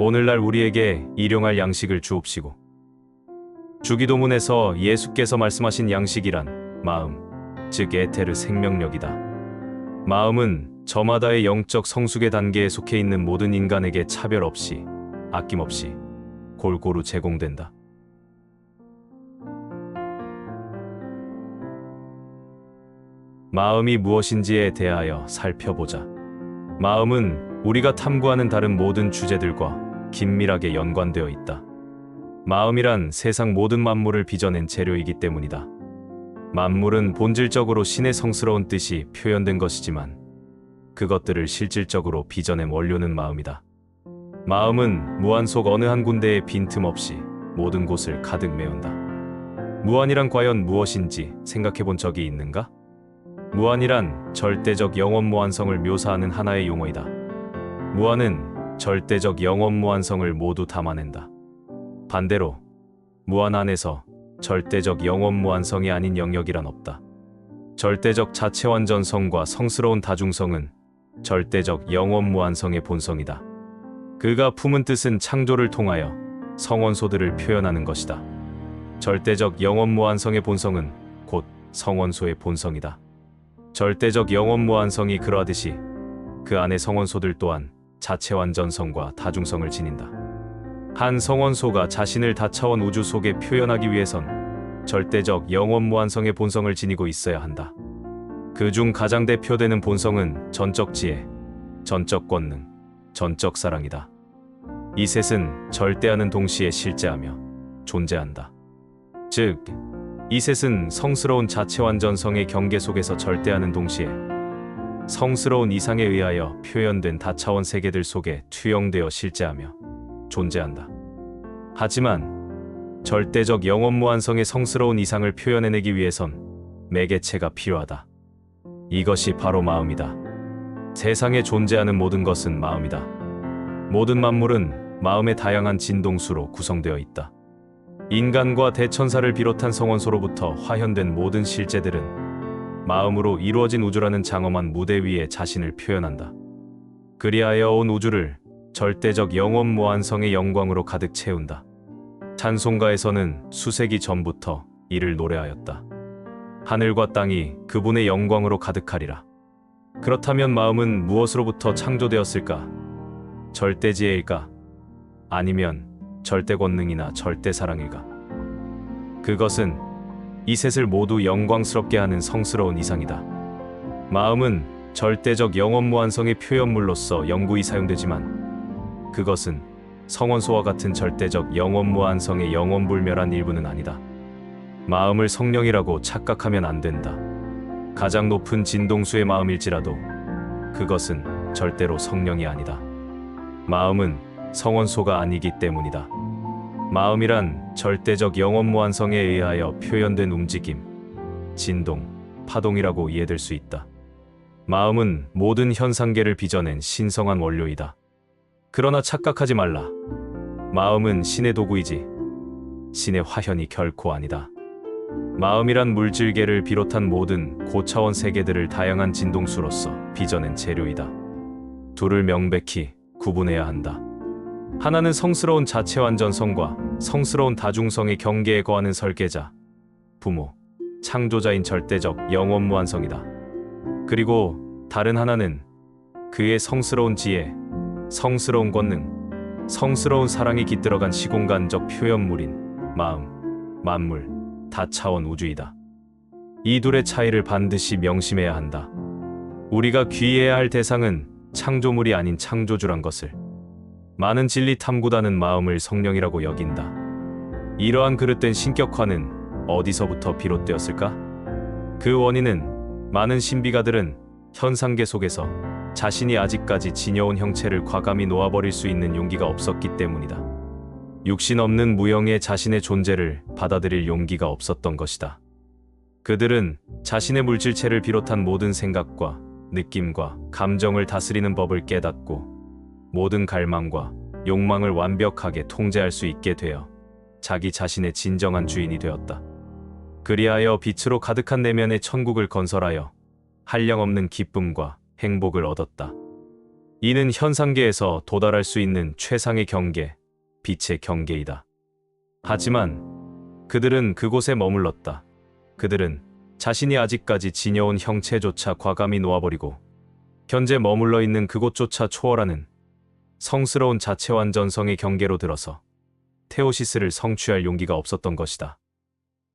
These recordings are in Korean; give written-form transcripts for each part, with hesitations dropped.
오늘날 우리에게 일용할 양식을 주옵시고. 주기도문에서 예수께서 말씀하신 양식이란 마음, 즉 에테르 생명력이다. 마음은 저마다의 영적 성숙의 단계에 속해 있는 모든 인간에게 차별 없이, 아낌없이 골고루 제공된다. 마음이 무엇인지에 대하여 살펴보자. 마음은 우리가 탐구하는 다른 모든 주제들과 긴밀하게 연관되어 있다. 마음이란 세상 모든 만물을 빚어낸 재료이기 때문이다. 만물은 본질적으로 신의 성스러운 뜻이 표현된 것이지만 그것들을 실질적으로 빚어낸 원료는 마음이다. 마음은 무한 속 어느 한 군데에 빈틈없이 모든 곳을 가득 메운다. 무한이란 과연 무엇인지 생각해 본 적이 있는가? 무한이란 절대적 영원 무한성을 묘사하는 하나의 용어이다. 무한은 절대적 영원 무한성을 모두 담아낸다. 반대로 무한 안에서 절대적 영원 무한성이 아닌 영역이란 없다. 절대적 자체 완전성과 성스러운 다중성은 절대적 영원 무한성의 본성이다. 그가 품은 뜻은 창조를 통하여 성원소들을 표현하는 것이다. 절대적 영원 무한성의 본성은 곧 성원소의 본성이다. 절대적 영원 무한성이 그러하듯이 그 안의 성원소들 또한 자체 완전성과 다중성을 지닌다. 한 성원소가 자신을 다차원 우주 속에 표현하기 위해선 절대적 영원 무한성의 본성을 지니고 있어야 한다. 그 중 가장 대표되는 본성은 전적 지혜, 전적 권능, 전적 사랑이다. 이 셋은 절대하는 동시에 실제하며 존재한다. 즉, 이 셋은 성스러운 자체 완전성의 경계 속에서 절대하는 동시에 성스러운 이상에 의하여 표현된 다차원 세계들 속에 투영되어 실제하며 존재한다. 하지만 절대적 영원 무한성의 성스러운 이상을 표현해내기 위해선 매개체가 필요하다. 이것이 바로 마음이다. 세상에 존재하는 모든 것은 마음이다. 모든 만물은 마음의 다양한 진동수로 구성되어 있다. 인간과 대천사를 비롯한 성원소로부터 화현된 모든 실제들은 마음으로 이루어진 우주라는 장엄한 무대 위에 자신을 표현한다. 그리하여 온 우주를 절대적 영원 무한성의 영광으로 가득 채운다. 찬송가에서는 수세기 전부터 이를 노래하였다. 하늘과 땅이 그분의 영광으로 가득하리라. 그렇다면 마음은 무엇으로부터 창조되었을까? 절대지혜일까? 아니면 절대권능이나 절대사랑일까? 그것은 이 셋을 모두 영광스럽게 하는 성스러운 이상이다. 마음은 절대적 영원 무한성의 표현물로서 영구히 사용되지만 그것은 성원소와 같은 절대적 영원 무한성의 영원불멸한 일부는 아니다. 마음을 성령이라고 착각하면 안 된다. 가장 높은 진동수의 마음일지라도 그것은 절대로 성령이 아니다. 마음은 성원소가 아니기 때문이다. 마음이란 절대적 영원 무한성에 의하여 표현된 움직임, 진동, 파동이라고 이해될 수 있다. 마음은 모든 현상계를 빚어낸 신성한 원료이다. 그러나 착각하지 말라. 마음은 신의 도구이지 신의 화현이 결코 아니다. 마음이란 물질계를 비롯한 모든 고차원 세계들을 다양한 진동수로서 빚어낸 재료이다. 둘을 명백히 구분해야 한다. 하나는 성스러운 자체 완전성과 성스러운 다중성의 경계에 거하는 설계자, 부모, 창조자인 절대적 영원 무한성이다. 그리고 다른 하나는 그의 성스러운 지혜, 성스러운 권능, 성스러운 사랑이 깃들어간 시공간적 표현물인 마음, 만물, 다차원 우주이다. 이 둘의 차이를 반드시 명심해야 한다. 우리가 귀해야 할 대상은 창조물이 아닌 창조주란 것을. 많은 진리 탐구단은 마음을 성령이라고 여긴다. 이러한 그릇된 신격화는 어디서부터 비롯되었을까? 그 원인은 많은 신비가들은 현상계 속에서 자신이 아직까지 지녀온 형체를 과감히 놓아버릴 수 있는 용기가 없었기 때문이다. 육신 없는 무형의 자신의 존재를 받아들일 용기가 없었던 것이다. 그들은 자신의 물질체를 비롯한 모든 생각과 느낌과 감정을 다스리는 법을 깨닫고 모든 갈망과 욕망을 완벽하게 통제할 수 있게 되어 자기 자신의 진정한 주인이 되었다. 그리하여 빛으로 가득한 내면의 천국을 건설하여 한량없는 기쁨과 행복을 얻었다. 이는 현상계에서 도달할 수 있는 최상의 경계, 빛의 경계이다. 하지만 그들은 그곳에 머물렀다. 그들은 자신이 아직까지 지녀온 형체조차 과감히 놓아버리고 현재 머물러 있는 그곳조차 초월하는 성스러운 자체완전성의 경계로 들어서 테오시스를 성취할 용기가 없었던 것이다.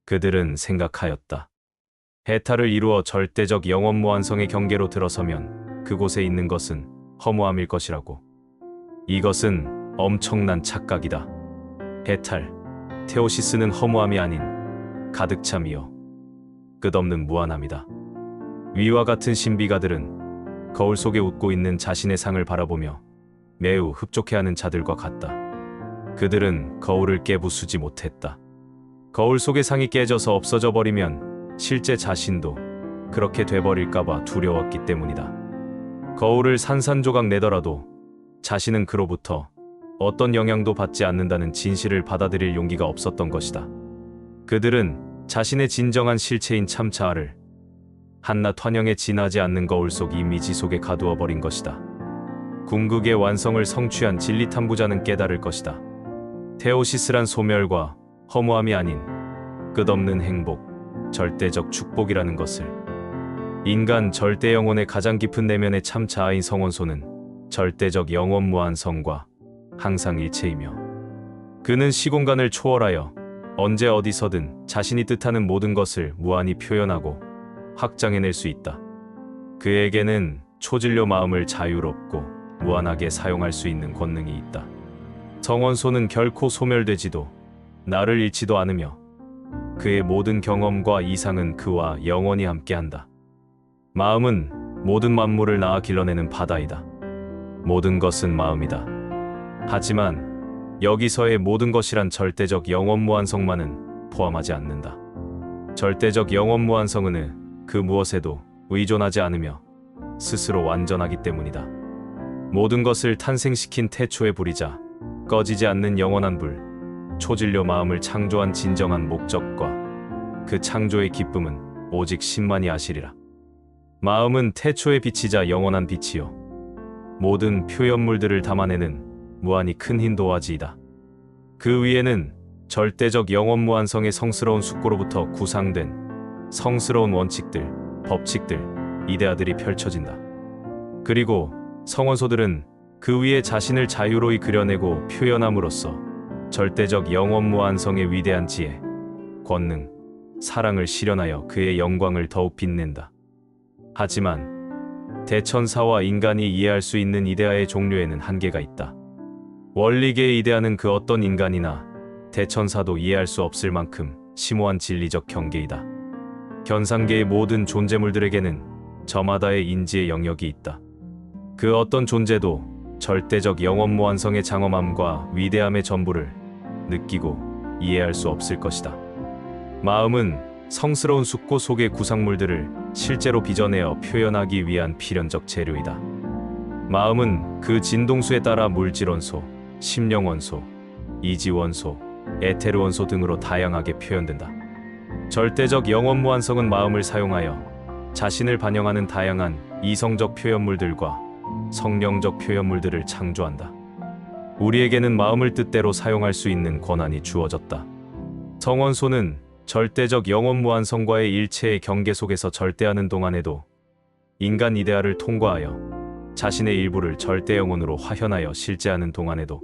그들은 생각하였다. 해탈을 이루어 절대적 영원무한성의 경계로 들어서면 그곳에 있는 것은 허무함일 것이라고. 이것은 엄청난 착각이다. 해탈, 테오시스는 허무함이 아닌 가득 참이요 끝없는 무한함이다. 위와 같은 신비가들은 거울 속에 웃고 있는 자신의 상을 바라보며 매우 흡족해하는 자들과 같다. 그들은 거울을 깨부수지 못했다. 거울 속의 상이 깨져서 없어져 버리면 실제 자신도 그렇게 돼버릴까봐 두려웠기 때문이다. 거울을 산산조각 내더라도 자신은 그로부터 어떤 영향도 받지 않는다는 진실을 받아들일 용기가 없었던 것이다. 그들은 자신의 진정한 실체인 참차를 한낱 환영에 지나지 않는 거울 속 이미지 속에 가두어 버린 것이다. 궁극의 완성을 성취한 진리탐구자는 깨달을 것이다. 테오시스란 소멸과 허무함이 아닌 끝없는 행복, 절대적 축복이라는 것을. 인간 절대 영혼의 가장 깊은 내면의 참 자아인 성원소는 절대적 영원무한성과 항상 일체이며 그는 시공간을 초월하여 언제 어디서든 자신이 뜻하는 모든 것을 무한히 표현하고 확장해낼 수 있다. 그에게는 초진료 마음을 자유롭고 무한하게 사용할 수 있는 권능이 있다. 성원소는 결코 소멸되지도 나를 잃지도 않으며 그의 모든 경험과 이상은 그와 영원히 함께한다. 마음은 모든 만물을 낳아 길러내는 바다이다. 모든 것은 마음이다. 하지만 여기서의 모든 것이란 절대적 영원무한성만은 포함하지 않는다. 절대적 영원무한성은 그 무엇에도 의존하지 않으며 스스로 완전하기 때문이다. 모든 것을 탄생시킨 태초의 불이자 꺼지지 않는 영원한 불, 초진료 마음을 창조한 진정한 목적과 그 창조의 기쁨은 오직 신만이 아시리라. 마음은 태초의 빛이자 영원한 빛이요 모든 표현물들을 담아내는 무한히 큰 힘 도화지이다. 그 위에는 절대적 영원무한성의 성스러운 숙고로부터 구상된 성스러운 원칙들, 법칙들, 이데아들이 펼쳐진다. 그리고 성원소들은 그 위에 자신을 자유로이 그려내고 표현함으로써 절대적 영원무한성의 위대한 지혜, 권능, 사랑을 실현하여 그의 영광을 더욱 빛낸다. 하지만 대천사와 인간이 이해할 수 있는 이데아의 종류에는 한계가 있다. 원리계의 이데아는 그 어떤 인간이나 대천사도 이해할 수 없을 만큼 심오한 진리적 경계이다. 현상계의 모든 존재물들에게는 저마다의 인지의 영역이 있다. 그 어떤 존재도 절대적 영원무한성의 장엄함과 위대함의 전부를 느끼고 이해할 수 없을 것이다. 마음은 성스러운 숙고 속의 구상물들을 실제로 빚어내어 표현하기 위한 필연적 재료이다. 마음은 그 진동수에 따라 물질원소, 심령원소, 이지원소, 에테르원소 등으로 다양하게 표현된다. 절대적 영원무한성은 마음을 사용하여 자신을 반영하는 다양한 이성적 표현물들과 성령적 표현물들을 창조한다. 우리에게는 마음을 뜻대로 사용할 수 있는 권한이 주어졌다. 성원소는 절대적 영원무한성과의 일체의 경계 속에서 절대하는 동안에도 인간 이데아를 통과하여 자신의 일부를 절대 영혼으로 화현하여 실제하는 동안에도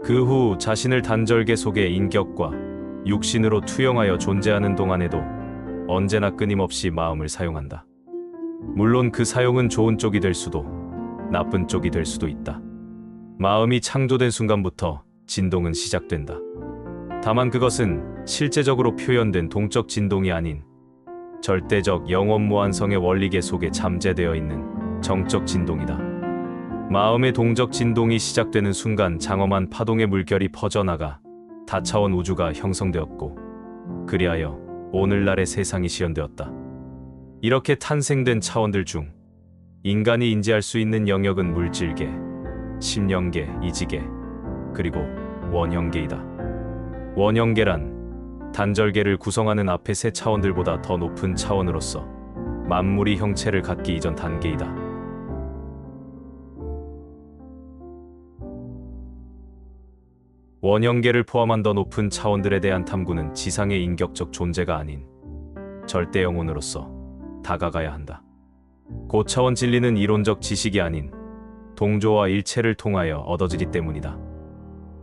그 후 자신을 단절계 속의 인격과 육신으로 투영하여 존재하는 동안에도 언제나 끊임없이 마음을 사용한다. 물론 그 사용은 좋은 쪽이 될 수도 나쁜 쪽이 될 수도 있다. 마음이 창조된 순간부터 진동은 시작된다. 다만 그것은 실제적으로 표현된 동적 진동이 아닌 절대적 영원무한성의 원리계 속에 잠재되어 있는 정적 진동이다. 마음의 동적 진동이 시작되는 순간 장엄한 파동의 물결이 퍼져나가 다차원 우주가 형성되었고 그리하여 오늘날의 세상이 시현되었다. 이렇게 탄생된 차원들 중 인간이 인지할 수 있는 영역은 물질계, 심령계, 이지계, 그리고 원형계이다. 원형계란 단절계를 구성하는 앞의 세 차원들보다 더 높은 차원으로서 만물이 형체를 갖기 이전 단계이다. 원형계를 포함한 더 높은 차원들에 대한 탐구는 지상의 인격적 존재가 아닌 절대 영혼으로서 다가가야 한다. 고차원 진리는 이론적 지식이 아닌 동조와 일체를 통하여 얻어지기 때문이다.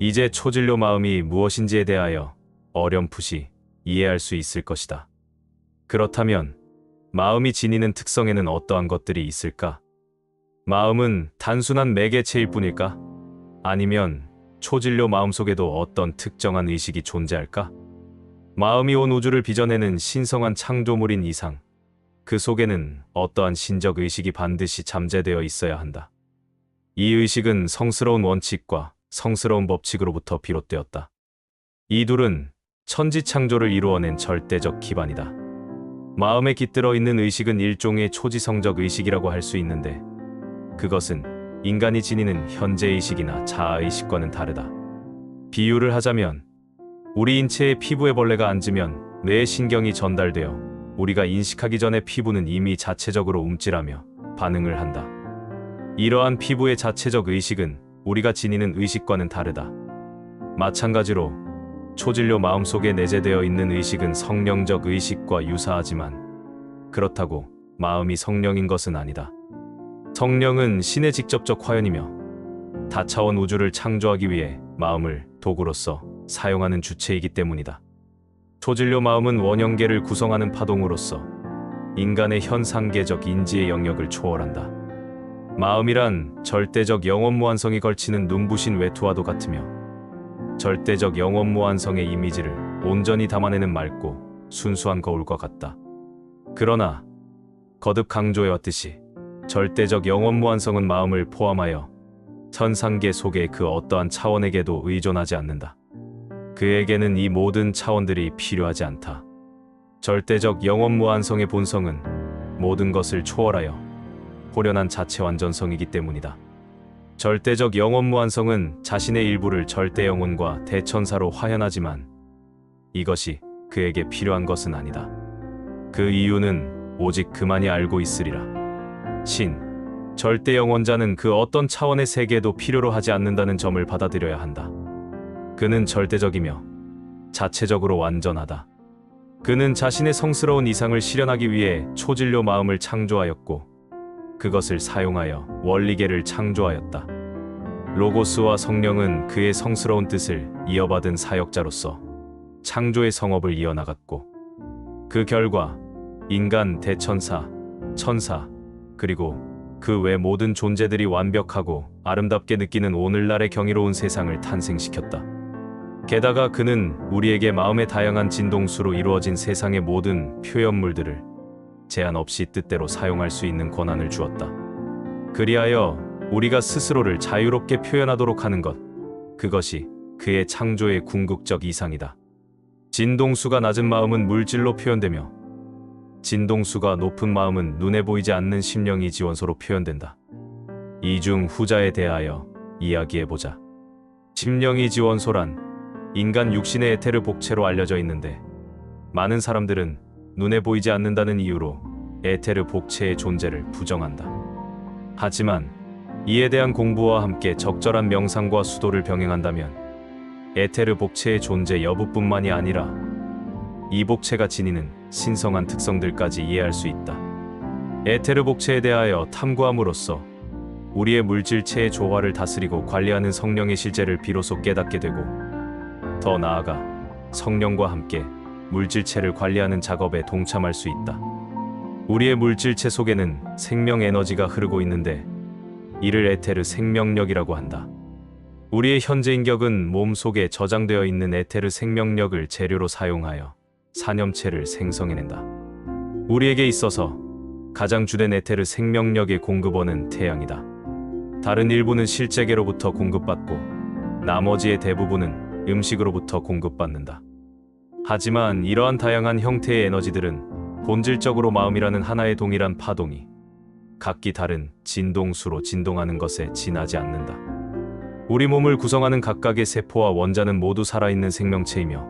이제 초진료 마음이 무엇인지에 대하여 어렴풋이 이해할 수 있을 것이다. 그렇다면 마음이 지니는 특성에는 어떠한 것들이 있을까? 마음은 단순한 매개체일 뿐일까? 아니면 초진료 마음 속에도 어떤 특정한 의식이 존재할까? 마음이 온 우주를 빚어내는 신성한 창조물인 이상, 그 속에는 어떠한 신적 의식이 반드시 잠재되어 있어야 한다. 이 의식은 성스러운 원칙과 성스러운 법칙으로부터 비롯되었다. 이 둘은 천지창조를 이루어낸 절대적 기반이다. 마음에 깃들어 있는 의식은 일종의 초지성적 의식이라고 할 수 있는데, 그것은 인간이 지니는 현재의식이나 자아의식과는 다르다. 비유를 하자면 우리 인체에 피부에 벌레가 앉으면 뇌에 신경이 전달되어 우리가 인식하기 전에 피부는 이미 자체적으로 움찔하며 반응을 한다. 이러한 피부의 자체적 의식은 우리가 지니는 의식과는 다르다. 마찬가지로 초진료 마음속에 내재되어 있는 의식은 성령적 의식과 유사하지만 그렇다고 마음이 성령인 것은 아니다. 성령은 신의 직접적 화연이며 다차원 우주를 창조하기 위해 마음을 도구로서 사용하는 주체이기 때문이다. 초진료 마음은 원형계를 구성하는 파동으로서 인간의 현상계적 인지의 영역을 초월한다. 마음이란 절대적 영원무한성이 걸치는 눈부신 외투와도 같으며 절대적 영원무한성의 이미지를 온전히 담아내는 맑고 순수한 거울과 같다. 그러나 거듭 강조해왔듯이 절대적 영원무한성은 마음을 포함하여 천상계 속의 그 어떠한 차원에게도 의존하지 않는다. 그에게는 이 모든 차원들이 필요하지 않다. 절대적 영원무한성의 본성은 모든 것을 초월하여 호련한 자체 완전성이기 때문이다. 절대적 영원무한성은 자신의 일부를 절대 영혼과 대천사로 화현하지만 이것이 그에게 필요한 것은 아니다. 그 이유는 오직 그만이 알고 있으리라. 신, 절대 영혼자는 그 어떤 차원의 세계도 필요로 하지 않는다는 점을 받아들여야 한다. 그는 절대적이며 자체적으로 완전하다. 그는 자신의 성스러운 이상을 실현하기 위해 초진료 마음을 창조하였고 그것을 사용하여 원리계를 창조하였다. 로고스와 성령은 그의 성스러운 뜻을 이어받은 사역자로서 창조의 성업을 이어나갔고 그 결과 인간, 대천사, 천사, 그리고 그 외 모든 존재들이 완벽하고 아름답게 느끼는 오늘날의 경이로운 세상을 탄생시켰다. 게다가 그는 우리에게 마음의 다양한 진동수로 이루어진 세상의 모든 표현물들을 제한 없이 뜻대로 사용할 수 있는 권한을 주었다. 그리하여 우리가 스스로를 자유롭게 표현하도록 하는 것, 그것이 그의 창조의 궁극적 이상이다. 진동수가 낮은 마음은 물질로 표현되며 진동수가 높은 마음은 눈에 보이지 않는 심령이 지원소로 표현된다. 이 중 후자에 대하여 이야기해보자. 심령이 지원소란 인간 육신의 에테르 복체로 알려져 있는데 많은 사람들은 눈에 보이지 않는다는 이유로 에테르 복체의 존재를 부정한다. 하지만 이에 대한 공부와 함께 적절한 명상과 수도를 병행한다면 에테르 복체의 존재 여부뿐만이 아니라 이 복체가 지니는 신성한 특성들까지 이해할 수 있다. 에테르 복체에 대하여 탐구함으로써 우리의 물질체의 조화를 다스리고 관리하는 성령의 실제를 비로소 깨닫게 되고 더 나아가 성령과 함께 물질체를 관리하는 작업에 동참할 수 있다. 우리의 물질체 속에는 생명 에너지가 흐르고 있는데 이를 에테르 생명력이라고 한다. 우리의 현재 인격은 몸 속에 저장되어 있는 에테르 생명력을 재료로 사용하여 사념체를 생성해낸다. 우리에게 있어서 가장 주된 에테르 생명력의 공급원은 태양이다. 다른 일부는 실제계로부터 공급받고 나머지의 대부분은 음식으로부터 공급받는다. 하지만 이러한 다양한 형태의 에너지들은 본질적으로 마음이라는 하나의 동일한 파동이 각기 다른 진동수로 진동하는 것에 지나지 않는다. 우리 몸을 구성하는 각각의 세포와 원자는 모두 살아있는 생명체이며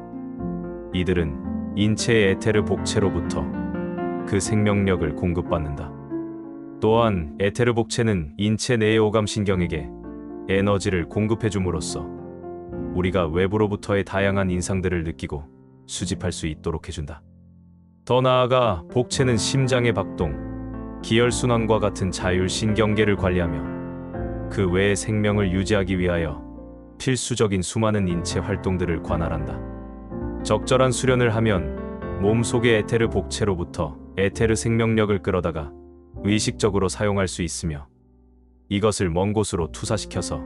이들은 인체의 에테르 복체로부터 그 생명력을 공급받는다. 또한 에테르 복체는 인체 내의 오감신경에게 에너지를 공급해 줌으로써 우리가 외부로부터의 다양한 인상들을 느끼고 수집할 수 있도록 해준다. 더 나아가 복체는 심장의 박동, 기혈순환과 같은 자율신경계를 관리하며 그 외의 생명을 유지하기 위하여 필수적인 수많은 인체 활동들을 관할한다. 적절한 수련을 하면 몸속의 에테르 복체로부터 에테르 생명력을 끌어다가 의식적으로 사용할 수 있으며 이것을 먼 곳으로 투사시켜서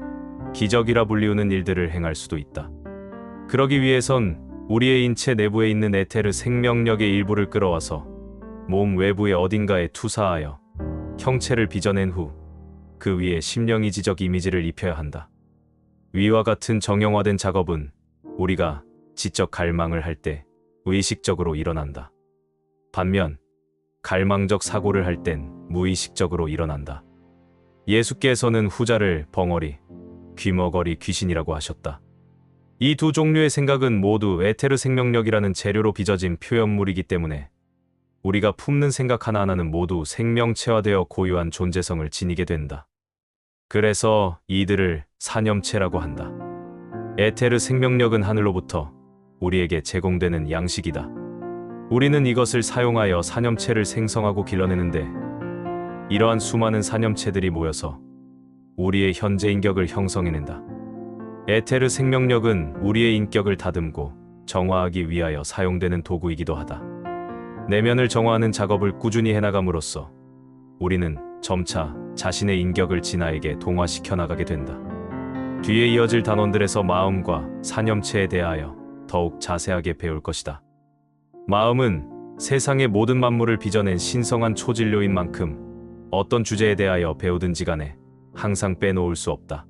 기적이라 불리우는 일들을 행할 수도 있다. 그러기 위해선 우리의 인체 내부에 있는 에테르 생명력의 일부를 끌어와서 몸 외부의 어딘가에 투사하여 형체를 빚어낸 후 그 위에 심령이지적 이미지를 입혀야 한다. 위와 같은 정형화된 작업은 우리가 지적 갈망을 할 때 의식적으로 일어난다. 반면 갈망적 사고를 할 땐 무의식적으로 일어난다. 예수께서는 후자를 벙어리, 귀머거리 귀신이라고 하셨다. 이 두 종류의 생각은 모두 에테르 생명력이라는 재료로 빚어진 표현물이기 때문에 우리가 품는 생각 하나하나는 모두 생명체화되어 고유한 존재성을 지니게 된다. 그래서 이들을 사념체라고 한다. 에테르 생명력은 하늘로부터 우리에게 제공되는 양식이다. 우리는 이것을 사용하여 사념체를 생성하고 길러내는데 이러한 수많은 사념체들이 모여서 우리의 현재 인격을 형성해낸다. 에테르 생명력은 우리의 인격을 다듬고 정화하기 위하여 사용되는 도구이기도 하다. 내면을 정화하는 작업을 꾸준히 해나감으로써 우리는 점차 자신의 인격을 진화에게 동화시켜 나가게 된다. 뒤에 이어질 단원들에서 마음과 사념체에 대하여 더욱 자세하게 배울 것이다. 마음은 세상의 모든 만물을 빚어낸 신성한 초진료인 만큼 어떤 주제에 대하여 배우든지 간에 항상 빼놓을 수 없다.